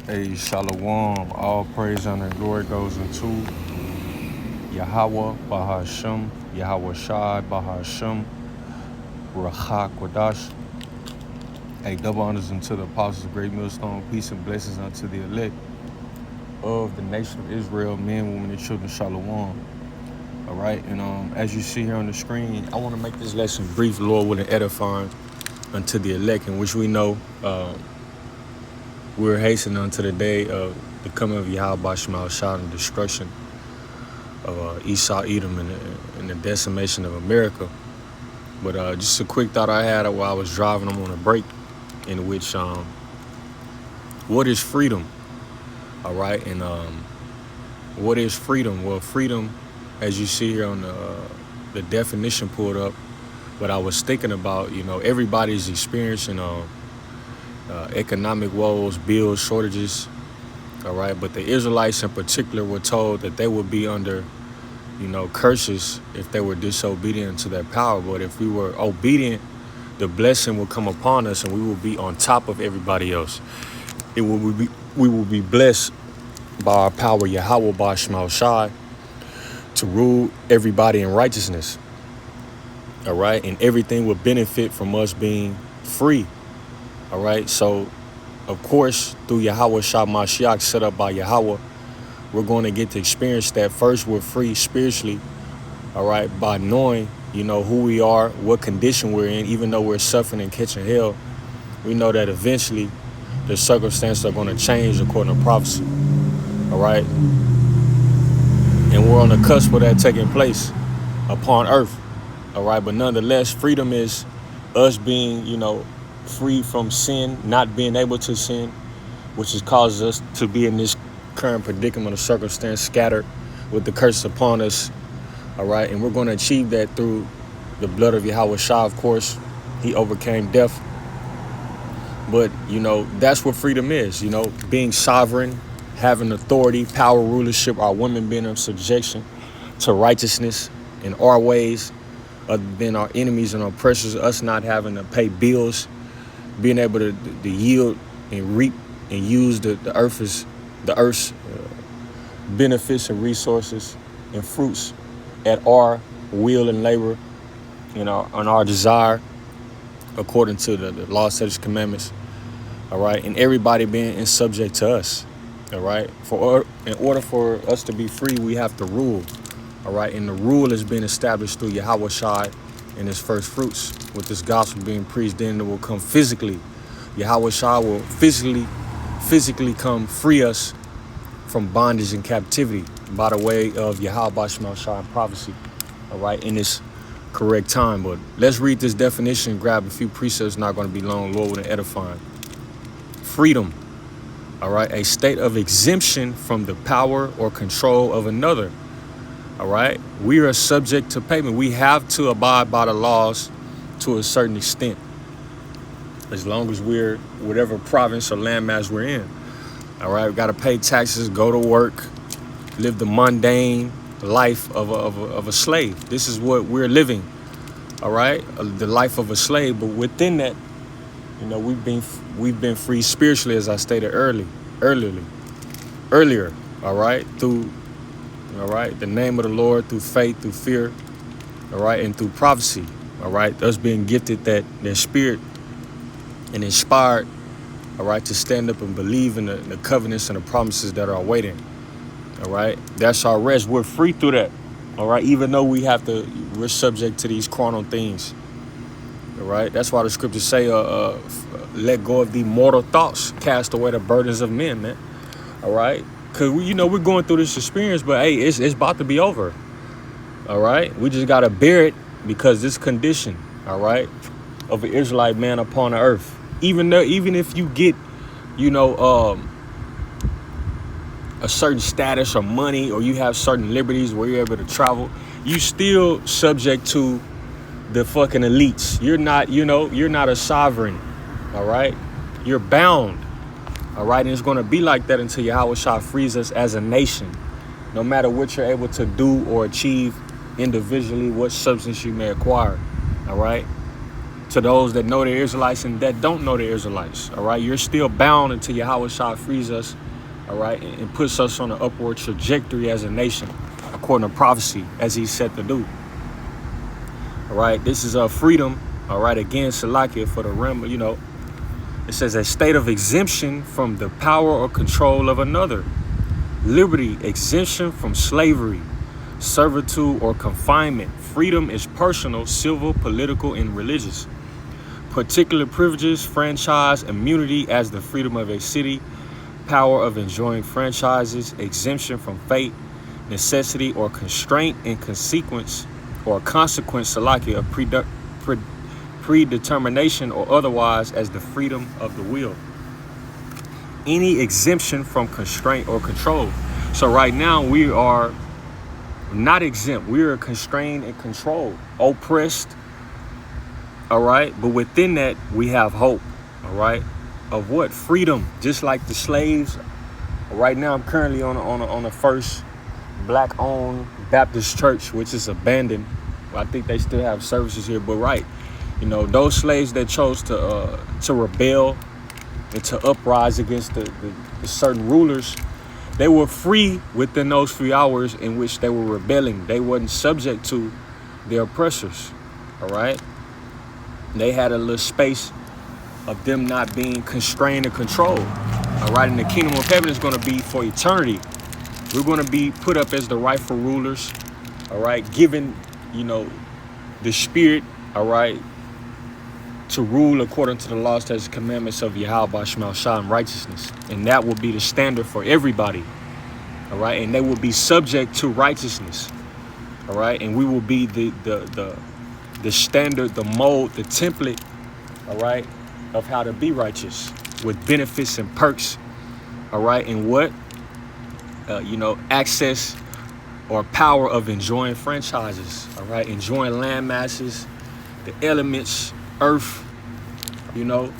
Hey, Shalom. All praise, honor, and glory goes into Yahweh, Bahashem, Yahweh Shai, Bahashem, Rahak Wadash. Hey, double honors unto the apostles of Great Millstone. Peace and blessings unto the elect of the nation of Israel, men, women, and children. Shalom. All right, and as you see here on the screen, I want to make this lesson brief, Lord, with an edifying unto the elect, in which we know we're hastening unto the day of the coming of Yahweh Shema Shah and destruction of Esau, Edom, and the decimation of America. But just a quick thought I had while I was driving. I'm on a break, in which what is freedom? All right, and what is freedom? Well, freedom, as you see here on the definition pulled up, what I was thinking about, everybody's experiencing economic woes, bills, shortages. All right, but the Israelites in particular were told that they would be under curses if they were disobedient to that power. But if we were obedient, the blessing will come upon us and we will be on top of everybody else. We will be blessed by our power, Yahweh Bashmal Shai, to rule everybody in righteousness. All right, and everything will benefit from us being free. All right, so of course, through Yahweh Shah Mashiach, set up by Yahweh, we're going to get to experience that. First, we're free spiritually, all right, by knowing, who we are, what condition we're in. Even though we're suffering and catching hell, we know that eventually the circumstances are going to change according to prophecy, all right? And we're on the cusp of that taking place upon earth, all right? But nonetheless, freedom is us being, free from sin, not being able to sin, which has caused us to be in this current predicament of circumstance, scattered with the curse upon us. All right, and we're going to achieve that through the blood of Yahweh Shah, of course. He overcame death. But, that's what freedom is, being sovereign, having authority, power, rulership, our women being in subjection to righteousness in our ways, other than our enemies and oppressors, us not having to pay bills, being able to yield and reap and use the earth's benefits and resources and fruits at our will and labor, on our desire, according to the law, statutes, commandments. All right, and everybody being in subject to us. All right, in order for us to be free, we have to rule. All right, and the rule is being established through Yahweh Shai and his first fruits, with this gospel being preached. Then it will come physically. Yahweh Shai will physically come free us from bondage and captivity by the way of Yahweh Shema Shai and prophecy. All right, in this correct time. But let's read this definition, grab a few precepts, not going to be long, Lord, with an edifying. Freedom, all right, a state of exemption from the power or control of another. All right, we are subject to payment. We have to abide by the laws to a certain extent, as long as we're whatever province or landmass we're in. All right, we got to pay taxes, go to work, live the mundane life of a slave. This is what we're living. All right, the life of a slave. But within that, we've been free spiritually, as I stated earlier. All right, through the name of the Lord, through faith, through fear. All right, and through prophecy. All right, us being gifted that spirit and inspired. All right, to stand up and believe in the covenants and the promises that are awaiting. All right, that's our rest. We're free through that. All right, even though we're subject to these carnal things. All right, that's why the scriptures say, let go of the mortal thoughts, cast away the burdens of men, man. All right, because we're going through this experience, but hey, it's about to be over. All right, we just gotta bear it, because this condition, all right, of an Israelite man upon the earth. Even if you get, a certain status or money, or you have certain liberties where you're able to travel, you still subject to the fucking elites. You're not a sovereign. All right, you're bound. All right, and it's going to be like that until Yahweh Shah frees us as a nation. No matter what you're able to do or achieve individually, what substance you may acquire. All right, to those that know they're Israelites and that don't know they're Israelites. All right, you're still bound until Yahweh Shah frees us. All right, and puts us on an upward trajectory as a nation, according to prophecy, as He's set to do. All right, this is a freedom. All right, again, Salakia for the realm. You know, it says a state of exemption from the power or control of another. Liberty, exemption from slavery, servitude, or confinement. Freedom is personal, civil, political, and religious. Particular privileges, franchise, immunity as the freedom of a city, power of enjoying franchises, exemption from fate, necessity, or constraint and consequence, or consequence, Salakia, of predetermination or otherwise as the freedom of the will. Any exemption from constraint or control. So right now we are not exempt. We are constrained and controlled, oppressed. All right. But within that, we have hope. All right. Of what? Freedom. Just like the slaves. Right now, I'm currently on the first black-owned Baptist church, which is abandoned. I think they still have services here. But right, you know, those slaves that chose to rebel and to uprise against the certain rulers, they were free within those few hours in which they were rebelling. They wasn't subject to their oppressors. All right. They had a little space of them not being constrained and controlled. All right. And the kingdom of heaven is going to be for eternity. We're going to be put up as the rightful rulers. All right. Given, you know, the spirit. All right. To rule according to the laws, statutes, commandments of Yahweh Shema Shah in righteousness. And that will be the standard for everybody. All right. And they will be subject to righteousness. All right. And we will be the standard, the mold, the template. All right. Of how to be righteous with benefits and perks. All right. And what, you know, access or power of enjoying franchises. All right. Enjoying land masses, the elements, earth. You know,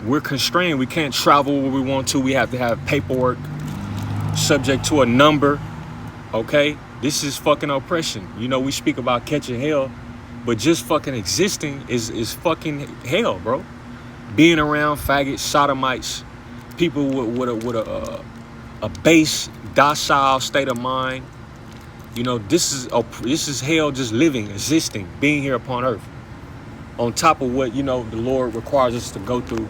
we're constrained. We can't travel where we want to. We have to have paperwork subject to a number. Okay. This is fucking oppression. You know, we speak about catching hell, but just fucking existing is fucking hell, bro. Being around faggots, sodomites, people with a base, docile state of mind. You know, this is hell just living, existing, being here upon earth. On top of what, you know, the Lord requires us to go through,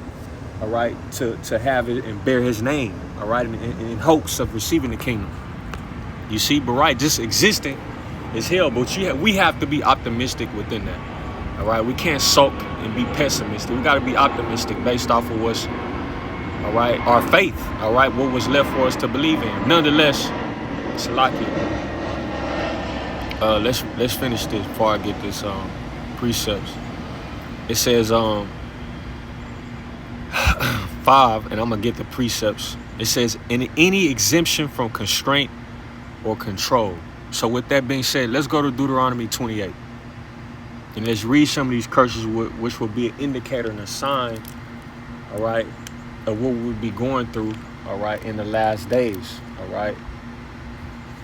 all right, to have it and bear His name, all right, in hopes of receiving the kingdom. You see, but right, just existing is hell. But we have to be optimistic within that. All right, we can't sulk and be pessimistic. We got to be optimistic based off of what's, all right, our faith. All right, what was left for us to believe in. Nonetheless, Salakia. Let's finish this before I get this precepts. It says 5, and I'm gonna get the precepts. It says in any exemption from constraint or control. So with that being said, let's go to Deuteronomy 28. And let's read some of these curses, which will be an indicator and a sign, all right, of what we'll be going through, all right, in the last days, all right,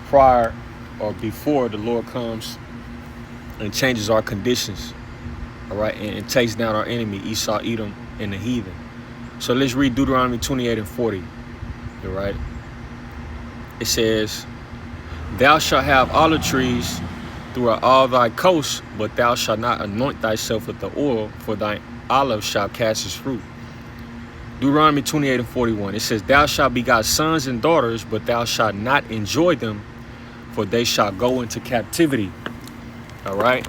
prior or before the Lord comes and changes our conditions, all right, and takes down our enemy, Esau, Edom, and the heathen. So let's read Deuteronomy 28 and 40, all right. It says, thou shalt have olive trees throughout all thy coasts, but thou shalt not anoint thyself with the oil, for thy olive shall cast its fruit. Deuteronomy 28 and 41. It says, thou shalt begot sons and daughters, but thou shalt not enjoy them, for they shall go into captivity. All right.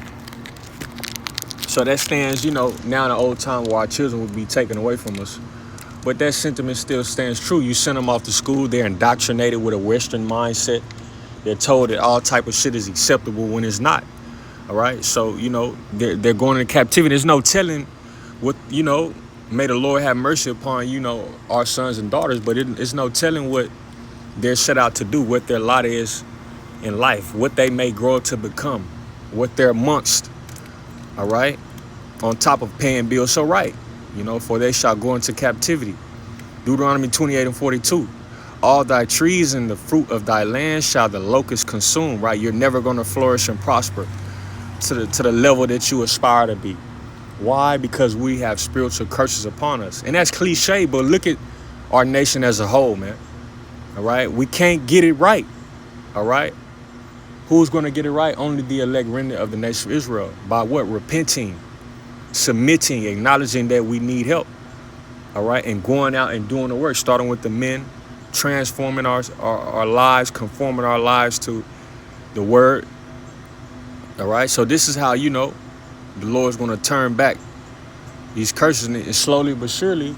So that stands, you know, now in the old time where our children would be taken away from us. But that sentiment still stands true. You send them off to school, they're indoctrinated with a Western mindset. They're told that all type of shit is acceptable when it's not. All right. So, you know, they're going into captivity. There's no telling what, you know, may the Lord have mercy upon, you know, our sons and daughters. But it's no telling what they're set out to do, what their lot is in life, what they may grow to become, what they're amongst. All right. On top of paying bills. So right. You know, for they shall go into captivity. Deuteronomy 28 and 42. All thy trees and the fruit of thy land shall the locust consume, right? You're never going to flourish and prosper to the level that you aspire to be. Why? Because we have spiritual curses upon us. And that's cliche, but look at our nation as a whole, man. All right? We can't get it right. All right? Who's going to get it right? Only the elect remnant of the nation of Israel. By what? Repenting, submitting, acknowledging that we need help. All right? And going out and doing the work, starting with the men, transforming our lives, conforming our lives to the word. All right? So this is how, the Lord's going to turn back these curses, and slowly but surely,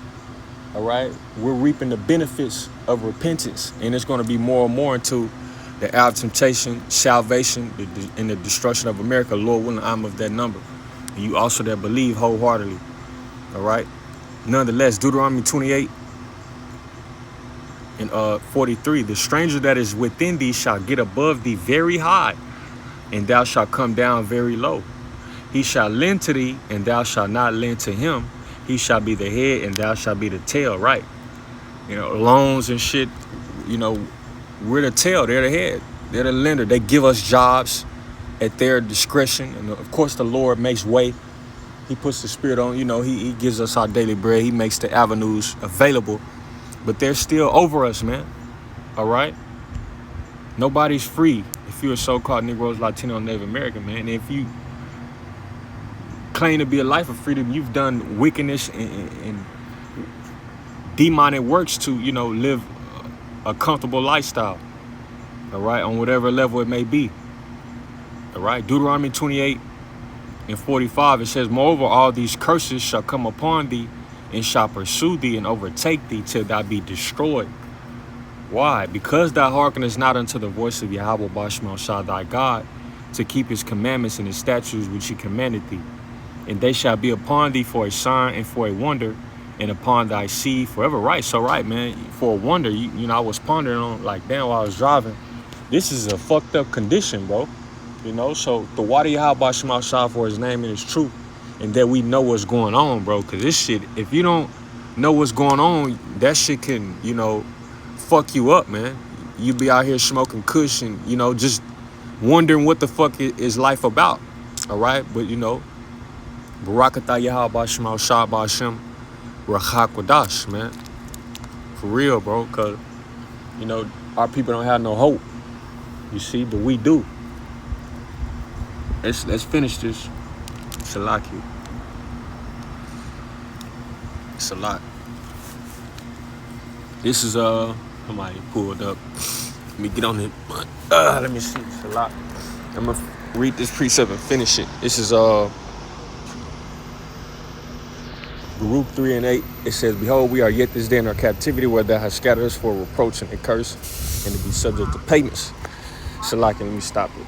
all right, we're reaping the benefits of repentance. And it's going to be more and more into the hour of temptation, salvation, and the destruction of America. Lord willing, I'm of that number. And you also that believe wholeheartedly. All right. Nonetheless, Deuteronomy 28 and 43, the stranger that is within thee shall get above thee very high, and thou shalt come down very low. He shall lend to thee, and thou shalt not lend to him. He shall be the head, and thou shalt be the tail, right? Loans and shit, we're the tail, they're the head. They're the lender. They give us jobs at their discretion. And of course, the Lord makes way. He puts the Spirit on, he gives us our daily bread. He makes the avenues available. But they're still over us, man. All right? Nobody's free if you're a so-called Negroes, Latino, Native American, man. And if you claim to be a life of freedom, you've done wickedness and demonic works to, live a comfortable lifestyle. All right, on whatever level it may be. All right, Deuteronomy 28 and 45, it says, moreover, all these curses shall come upon thee and shall pursue thee and overtake thee till thou be destroyed. Why? Because thou hearkenest not unto the voice of Yahweh Bashmal Shah thy God, to keep his commandments and his statutes which he commanded thee. And they shall be upon thee for a sign and for a wonder, and upon thy seed forever. Right, so right, man, for a wonder, I was pondering on, damn, while I was driving, this is a fucked up condition, bro. So the water Yahweh Shema Shah for his name and his truth, and that we know what's going on, bro. Because this shit, if you don't know what's going on, that shit can, fuck you up, man. You be out here smoking kush and, just wondering what the fuck is life about. All right, but Barakatah Yahweh Shema Shah Ba'ashem Rachak Wadash, man. For real, bro. Because, our people don't have no hope. You see, but we do. Let's finish this. Salaki. It's a lot. This is somebody pulled up. Let me get on it. Let me see. It's a lot. I'm gonna read this precept and finish it. This is Baruch 3 and 8. It says, behold, we are yet this day in our captivity, where thou hast scattered us for reproach and a curse, and to be subject to payments. Salaki, let me stop it.